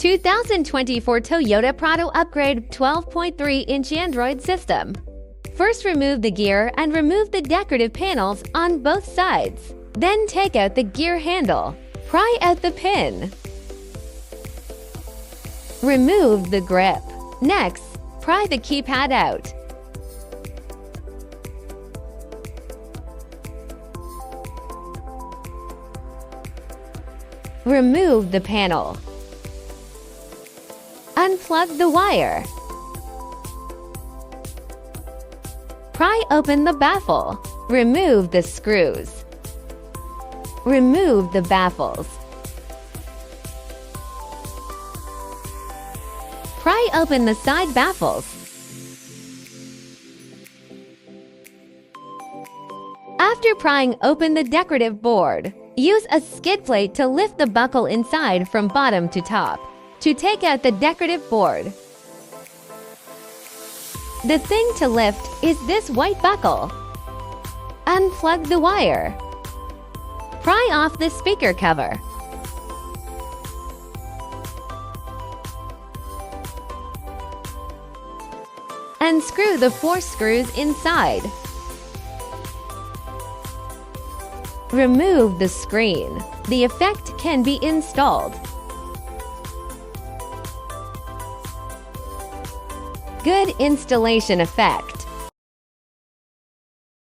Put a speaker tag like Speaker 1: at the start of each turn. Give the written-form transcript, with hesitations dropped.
Speaker 1: 2024 Toyota Prado Upgrade 12.3-inch Android system. First, remove the gear and remove the decorative panels on both sides. Then take out the gear handle. Pry out the pin. Remove the grip. Next, pry the keypad out. Remove the panel. Unplug the wire. Pry open the baffle. Remove the screws. Remove the baffles. Pry open the side baffles. After prying open the decorative board, use a skid plate to lift the buckle inside from bottom to top. To take out the decorative board, the thing to lift is this white buckle. Unplug the wire. Pry off the speaker cover. Unscrew the 4 screws inside. Remove the screen. The effect can be installed. Good installation effect.